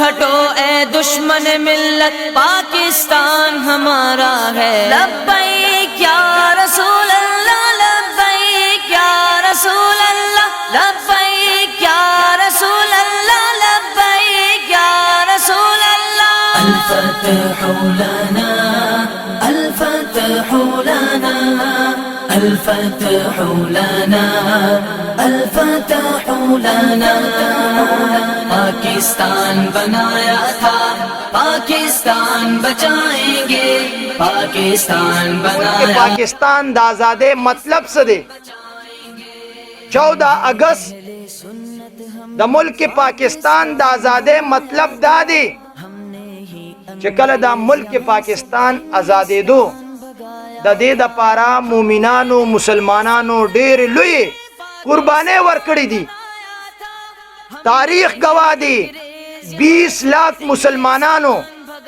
हटो ए दुश्मन मिल्लत, पाकिस्तान हमारा है। लब्बैक या रसूल अल्लाह, लब्बैक या रसूल अल्लाह, लब्बैक या रसूल अल्लाह, लब्बैक या रसूल अल्लाह। अल फतहु लना, अल फतहु लना, अल फतहु लना, अल फतहु लना। पाकिस्तान बनाया था, पाकिस्तान बचाएंगे, पाकिस्तान बनाया। पाकिस्तान दा आजादे मतलब से दे 14 अगस्त द मुल्क पाकिस्तान दा आजादे मतलब दा दे चकल दा मुल्क पाकिस्तान आजादे दो द दे द पारा मोमिनानो मुसलमानानो ढेर लुई कुर्बाने वर्कड़ी दी। तारीख गवाह दी 20 लाख मुसलमानानो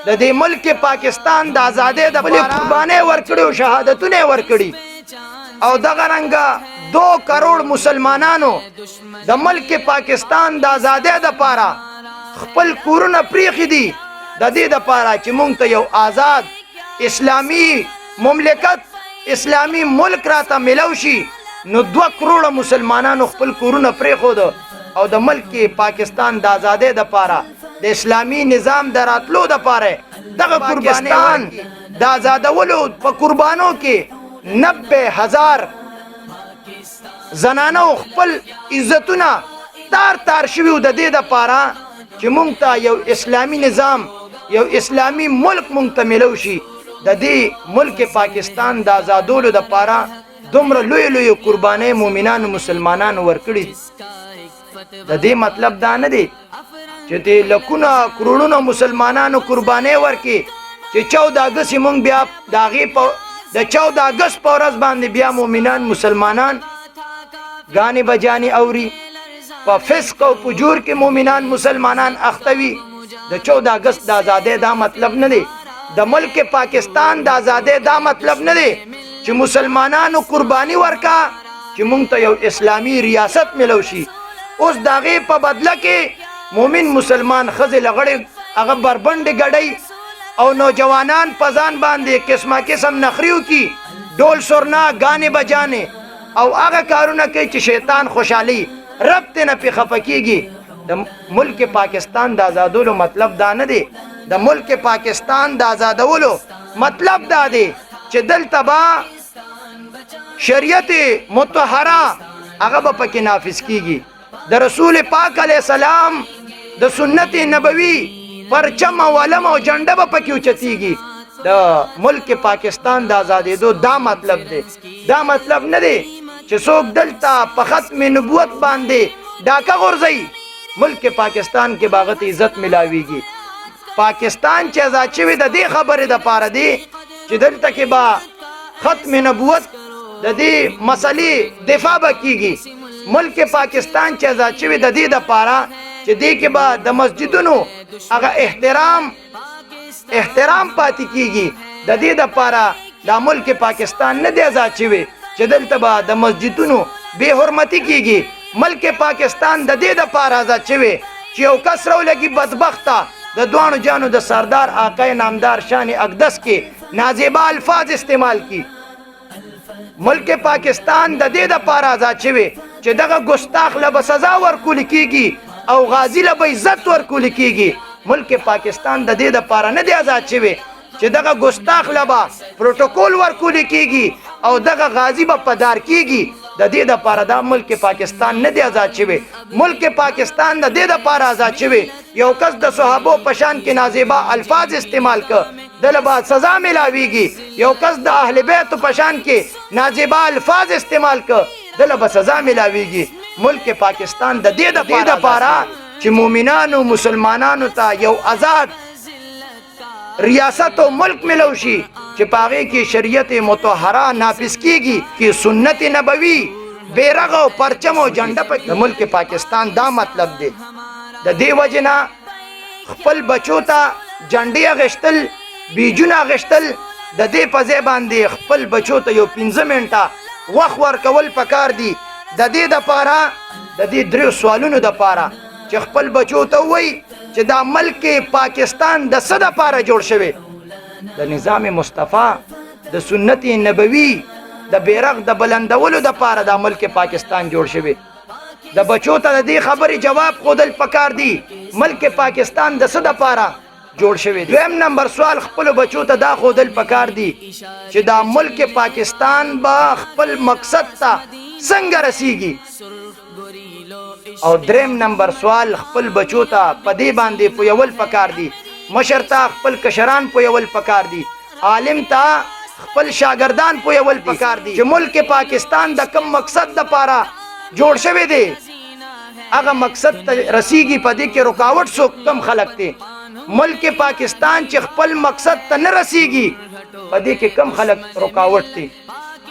द दे मुल्क पाकिस्तान दा आजादे द कुर्बाने वर्कड़ी शहादतुने वर्कड़ी और दगरंगा 2 करोड़ मुसलमानानो द मुल्क पाकिस्तान दा आजादे द पारा खपल कुरन प्रीखी दी द दे द पारा ची मुंग तो यो आजाद इस्लामी मुमलिकत इस्लामी मुल्क राता मिलौशी नो 2 करोड़ मुसलमानानो खपल कुरन प्रीखो दो और द मुल्क पाकिस्तान दा आजादे द पारा द इस्लामी निजाम दरातलो द पारे दग कुर्बान दा आजादवलो प कुर्बानों के 90,000 जनानो खपल इज्जतुना तार तार शिवी द दे द पारा ची मुंगता यो इस्लामी निजाम यो इस्लामी मुल्क मुंगता मिलौशी द दे मुल्क पाकिस्तान दा आजादोलो द पारा दुमर लुई लुई कुर्बाने मोमिनान मुसलमानान वर्कड़ी द दे मतलब दा न दे चे ते लकुना करोड़ों मुसलमानान कुर्बाने वर्के चे 14 अगस्त मुंग बिया दागे द 14 अगस्त पौरस बांधे बिया मोमिनान मुसलमानान गाने बजाने औरी प फिस्क और फजूर के मोमिनान मुसलमानान अख्तवी द 14 अगस्त दा आजादे दा मतलब न दे द मुल्क पाकिस्तान दा आजादे दा मतलब न दे च मुसलमानान कुर्बानी वर्का च मुंग तो यो इस्लामी रियासत मिलौशी उस दागे प बदला के मोमिन मुसलमान खजे लगड़े अगर बरबंड गड़ई और नौजवानान पजान बांधे किस्मा किस्म नखरियों की डोल सुरना गाने बजाने और आगा कारुना के च शैतान खुशहाली रबते न पे खफकीगी द मुल्क पाकिस्तान दा आजादोलो मतलब दा न दे द मुल्क पाकिस्तान दा आजादोलो मतलब दा दे च दल तबा शरीयत मुतहरा आगा बपके नाफिज कीगी द रसूल पाक अलैहि सलाम द सुन्नत नबवी परचम वलम और झंडा बपके उचतीगी द मुल्क पाकिस्तान दा आजादे दो दा मतलब दे दा मतलब न दे च सोक दलता पखत में नबूवत बांधे डाका गुरजई मुल्क पाकिस्तान के बागत इज्जत मिलावीगी। पाकिस्तान चे आजाद चवे द दे खबर द पारा दे च दलता के बा खत्म नबूवत द दे मसले दिफा बकीगी। मुल्क पाकिस्तान चे आजाद चवे द दे द पारा च दे के बाद द मस्जिदनो अगर एहतराम पाती कीगी द दे द पारा द मुल्क पाकिस्तान न दे आजाद चवे च दलतबा द मस्जिदनो बेहुरमती कीगी। मुल्क पाकिस्तान द दे द पारा आजाद चवे च यो कसरो लगी बदबख्ता द दुआनो जानो द सरदार आकाए नामदार शान अकदस के नाजेबा अल्फाज इस्तेमाल की। मुल्क पाकिस्तान द दे द पारा आजाद चवे च दगा गुस्ताख लब सजा वर्कुल कीगी और गाजी लब इज्जत वर्कुल कीगी। मुल्क पाकिस्तान द दे द पारा न दे आजाद चवे च दगा गुस्ताख लबा प्रोटोकॉल वर्कुल कीगी और दगा गाजी ब पदार कीगी द दे द पारा दा मुल्क पाकिस्तान न दे आजाद चवे। मुल्क पाकिस्तान द दे द पारा आजाद चवे यो कस द सहाबो पशान के नाजेबा अल्फाज इस्तेमाल कर दलबा सजा मिलावीगी। यो कस द अहले बैत पशान के नाजेबा अल्फाज इस्तेमाल कर दलबा सजा मिलावीगी। मुल्क पाकिस्तान द दे द पारा च मोमिनानो मुसलमानानो ता यो आजाद रियासत मुल्क मिलौशी चिपागे की शरीयत मुतहरा नाफिज कीगी कि सुन्नत नबवी बेरगो परचमो झंडा पर मुल्क पाकिस्तान दा मतलब दे द दे वजना खपल बचोता झंडे अगश्तल बीजुना अगश्तल द दे पजे बांधे खपल बचोता यो 15 मिनटा वख वर कवल पकार दी द दे द पारा द दे द्रियो सवालुनो द पारा च खपल बचोता वही چې دا ملک پاکستان د څه دپاره جوړ شوی د نظام مصطفی د سنت نبوي د بیرغ د بلندولو دپاره دا ملک پاکستان جوړ شوی د بچو ته د دې خبرې جواب ښودل پکار دی ملک پاکستان د څه دپاره جوړ شوی. دویم نمبر سوال خپلو بچو ته دا ښودل پکار دی چې دا ملک پاکستان به خپل مقصد ته څنګه رسیږي. او دریم نمبر سوال خپل بچو ته په دې باندې پویول پکار دی مشر ته خپل کشران پویول پکار دی عالم ته خپل شاگردان پویول پکار دی چې ملک پاکستان د کم مقصد دپاره جوړ شوی دی هغه مقصد ته رسیږي په دې کې رکاوټ څوک کم خلک دی ملک پاکستان چې خپل مقصد ته نه رسیږي په دې کې کم خلک رکاوټ دی.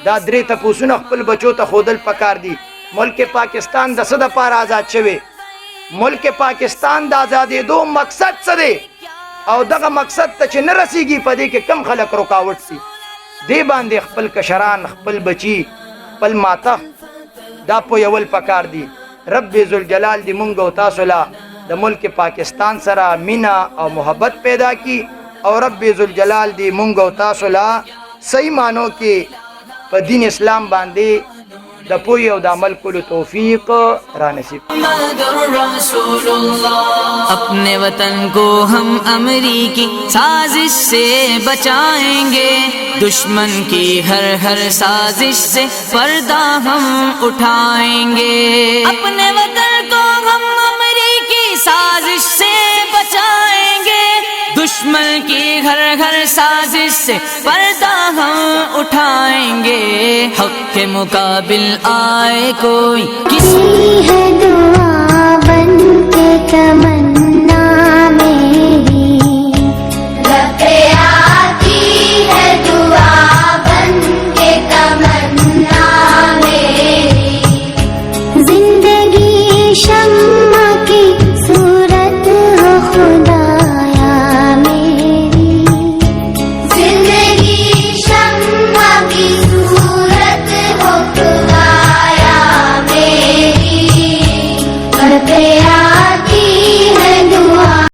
دا درې تپوسونه خپل بچو ته ښودل پکار دي. ملک پاکستان د څه دپاره آزاد شوی ملک پاکستان د آزادېدو مقصد څه دی او دغه مقصد ته چې نه رسیږي په دې کې کم خلک رکاوټ سي دې باندې خپل کشران خپل بچي خپل ماته دا پویول پکار دي. رب ذوالجلال دې مونږ او تاسو له د ملک پاکستان سره مینا او محبت پیدا کی او رب ذوالجلال دې مونږ او تاسو له صحیح معنو کې په دین اسلام باندې د پوی او د عمل کولو توفیق را نصیب. اپنے وطن کو ہم امریکی سازش سے بچائیں گے دشمن کی ہر سازش سے پردہ ہم اٹھائیں گے. اپنے وطن کو ہم امریکی سازش سے بچائیں گے دشمن کی ہر سازش سے پردہ ہم اٹھائیں گے. حق کے مقابل آئے کوئی کسی ہے دعا بن کے کمن